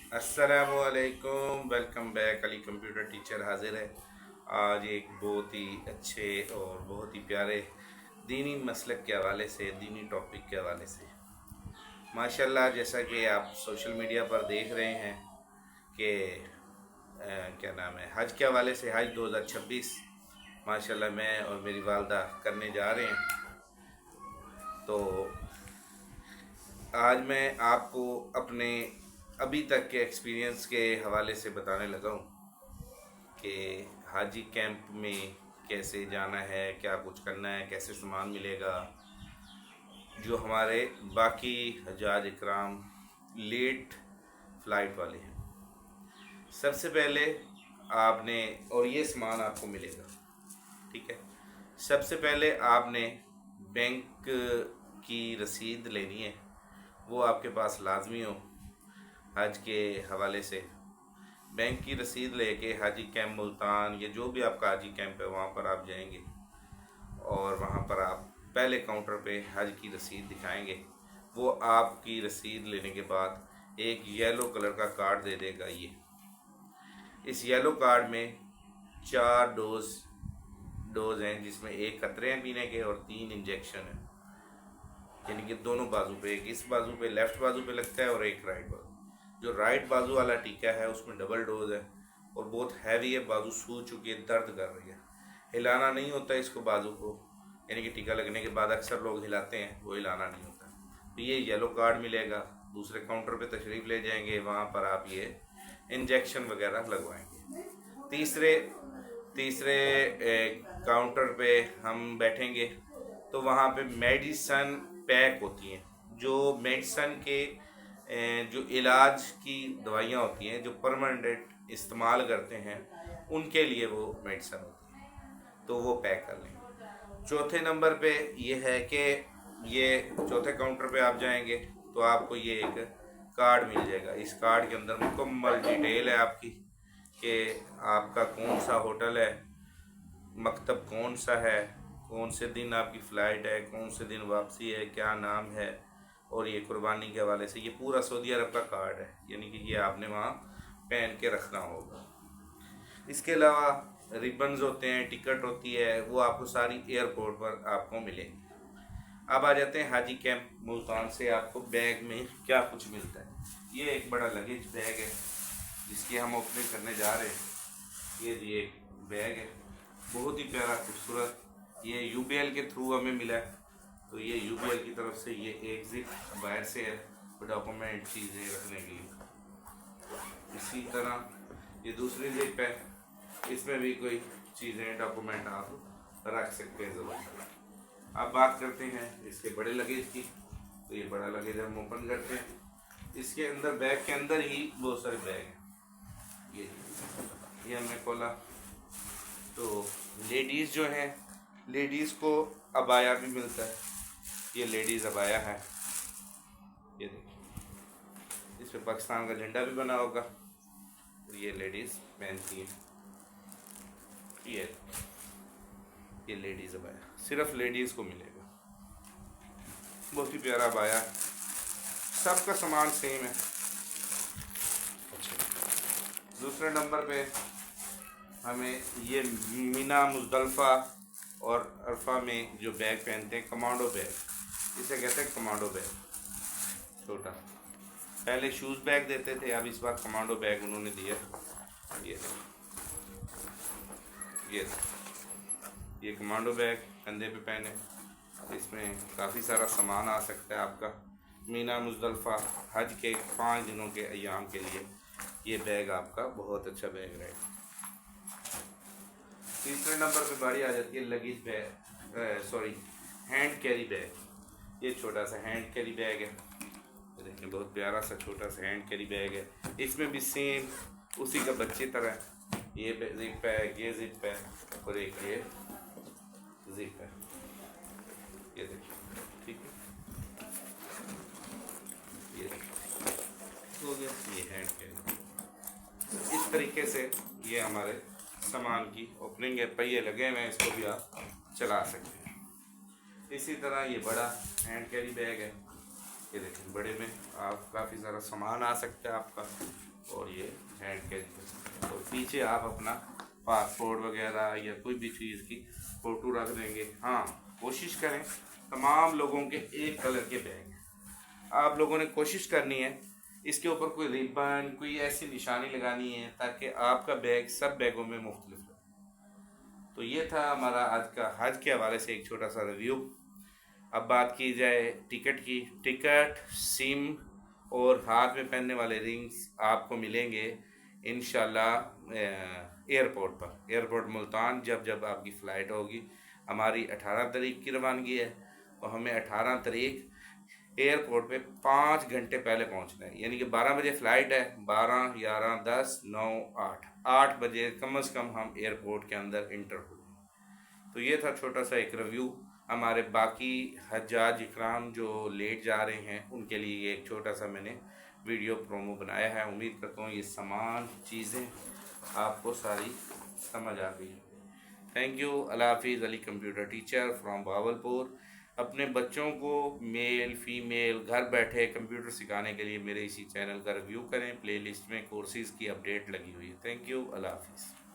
अस्सलामुअलैकुम, welcome back. Ali computer teacher हाजिर है आज एक बहुत ही अच्छे और बहुत ही प्यारे दीनी मसलक के हवाले से, दीनी टॉपिक के हवाले से। माशाल्लाह, जैसा कि आप सोशल मीडिया पर देख रहे हैं कि क्या नाम है, हज के हवाले से हज 2026 माशाल्लाह मैं और मेरी वालदा करने जा रहे हैं। तो आज मैं आपको अपने अभी तक के एक्सपीरियंस के हवाले से बताने लगा हूँ कि हाजी कैंप में कैसे जाना है, क्या कुछ करना है, कैसे सामान मिलेगा। जो हमारे बाकी हजाज इकराम लेट फ़्लाइट वाले हैं, सबसे पहले आपने, और ये सामान आपको मिलेगा, ठीक है। सबसे पहले आपने बैंक की रसीद लेनी है, वो आपके पास लाजमी हो। हज के हवाले से बैंक की रसीद लेके हाजी कैंप मुल्तान या जो भी आपका हाजी कैंप है वहाँ पर आप जाएंगे और वहाँ पर आप पहले काउंटर पे हज की रसीद दिखाएंगे। वो आपकी रसीद लेने के बाद एक येलो कलर का कार्ड दे देगा। इस येलो कार्ड में 4 डोज हैं, जिसमें एक कतरे हैं पीने के और 3 इंजेक्शन हैं, यानी कि दोनों बाजू पे, एक इस बाजू पे लेफ्ट बाजू पे लगता है और एक राइट बाजू। जो राइट बाजू वाला टीका है उसमें डबल डोज है और बहुत हैवी है, बाजू सूज चुकी है, दर्द कर रही है, हिलाना नहीं होता इसको बाजू को, यानी कि टीका लगने के बाद अक्सर लोग हिलाते हैं, वो हिलाना नहीं होता। तो ये येलो कार्ड मिलेगा। दूसरे काउंटर पे तशरीफ़ ले जाएंगे, वहाँ पर आप ये इंजेक्शन वगैरह लगवाएंगे। तीसरे तीसरे काउंटर पे हम बैठेंगे तो वहाँ पे मेडिसन पैक होती हैं। जो मेडिसन के जो इलाज की दवाइयाँ होती हैं, जो परमानेंट इस्तेमाल करते हैं, उनके लिए वो मेडिसन होती है, तो वो पैक कर लेंगे। चौथे नंबर पे ये है कि ये चौथे काउंटर पे आप जाएंगे तो आपको ये एक कार्ड मिल जाएगा। इस कार्ड के अंदर मुकम्मल डिटेल है आपकी कि आपका कौन सा होटल है, मकतब कौन सा है, कौन से दिन आपकी फ़्लाइट है, कौन से दिन वापसी है, क्या नाम है, और ये कुर्बानी के हवाले से ये पूरा सऊदी अरब का कार्ड है, यानी कि ये आपने वहाँ पहन के रखना होगा। इसके अलावा रिबन्स होते हैं, टिकट होती है, वो आपको सारी एयरपोर्ट पर आपको मिलेगी। अब आ जाते हैं हाजी कैंप मुल्तान से आपको बैग में क्या कुछ मिलता है। ये एक बड़ा लगेज बैग है जिसकी हम ओपनिंग करने जा रहे हैं। ये एक बैग है, बहुत ही प्यारा खूबसूरत, ये यूबीएल के थ्रू हमें मिला है। तो ये यूबीएल की तरफ से ये एग्जिट बाहर से है, डॉक्यूमेंट चीज़ें रखने के लिए। इसी तरह ये दूसरी जिप है, इसमें भी कोई चीज़ें डॉक्यूमेंट आप रख सकते हैं ज़रूर। अब बात करते हैं इसके बड़े लगेज की। तो ये बड़ा लगेज हम ओपन करते हैं, इसके अंदर बैग के अंदर ही बहुत सारे बैग हैं। ये हमने खोला तो लेडीज़ जो हैं, लेडीज़ को अबाया भी मिलता है। ये लेडीज़ अबाया है, ये देखिए, इस पर पाकिस्तान का झंडा भी बना होगा और ये लेडीज़ पहनती हैं। ये लेडीज़ अबाया सिर्फ लेडीज़ को मिलेगा, बहुत ही प्यारा अबाया, सबका सामान सेम है। अच्छा, दूसरे नंबर पे हमें ये मीना मुज़दलिफ़ा और अरफा में जो बैग पहनते हैं, कमांडो बैग, इसे कहते हैं कमांडो बैग, छोटा। पहले शूज़ बैग देते थे, अब इस बार कमांडो बैग उन्होंने दिया। ये ये कमांडो बैग कंधे पे पहने, इसमें काफ़ी सारा सामान आ सकता है आपका। मीना मुज़दलिफ़ा हज के 5 दिनों के अयाम के लिए ये बैग आपका बहुत अच्छा बैग रहेगा। तीसरे नंबर पे बारी आ जाती है luggage bag, sorry hand carry bag. ये छोटा सा हैंड कैरी बैग है, देखिए बहुत प्यारा सा छोटा सा हैंड कैरी बैग है। इसमें भी सेम उसी का बच्चे तरह ये जिप है, ये जिप है और एक ये जिप है, ये देखिए, ठीक है। ये हो गया, ये हैंड कैरी। इस तरीके से ये हमारे सामान की ओपनिंग है, पहिए लगे हुए हैं, इसको भी आप चला सकते हैं। इसी तरह ये बड़ा हैंड कैरी बैग है, ये देखिए, बड़े में आप काफ़ी सारा सामान आ सकता है आपका। और ये हैंड कैरी। और पीछे आप अपना पासपोर्ट वगैरह या कोई भी चीज़ की फ़ोटो रख देंगे। हाँ, कोशिश करें तमाम लोगों के एक कलर के बैग हैं, आप लोगों ने कोशिश करनी है इसके ऊपर कोई रिबन कोई ऐसी निशानी लगानी है ताकि आपका बैग सब बैगों में मुख्तलिफ हो। तो ये था हमारा आज का हज के हवाले से एक छोटा सा रिव्यू। अब बात की जाए टिकट की। टिकट, सिम और हाथ में पहनने वाले रिंग्स आपको मिलेंगे इंशाल्लाह एयरपोर्ट पर, एयरपोर्ट मुल्तान। जब जब आपकी फ़्लाइट होगी, हमारी 18 तारीख की रवानगी है, तो हमें 18 तारीख एयरपोर्ट पे 5 घंटे पहले पहुंचना है। यानी कि 12 बजे फ़्लाइट है, 12, 11, 10, 9, 8 बजे कम से कम हम एयरपोर्ट के अंदर इंटर हुए। तो ये था छोटा सा एक रिव्यू। हमारे बाकी हज्जाज इकराम जो लेट जा रहे हैं उनके लिए ये एक छोटा सा मैंने वीडियो प्रोमो बनाया है। उम्मीद करता हूँ ये सामान चीज़ें आपको सारी समझ आ गई। Thank you. अल्लाह हाफिज़। Ali computer teacher from Bahawalpur. अपने बच्चों को मेल फीमेल घर बैठे कंप्यूटर सिखाने के लिए मेरे इसी चैनल का रिव्यू करें। प्लेलिस्ट में कोर्सेज़ की अपडेट लगी हुई है। Thank you. अल्लाह हाफिज़।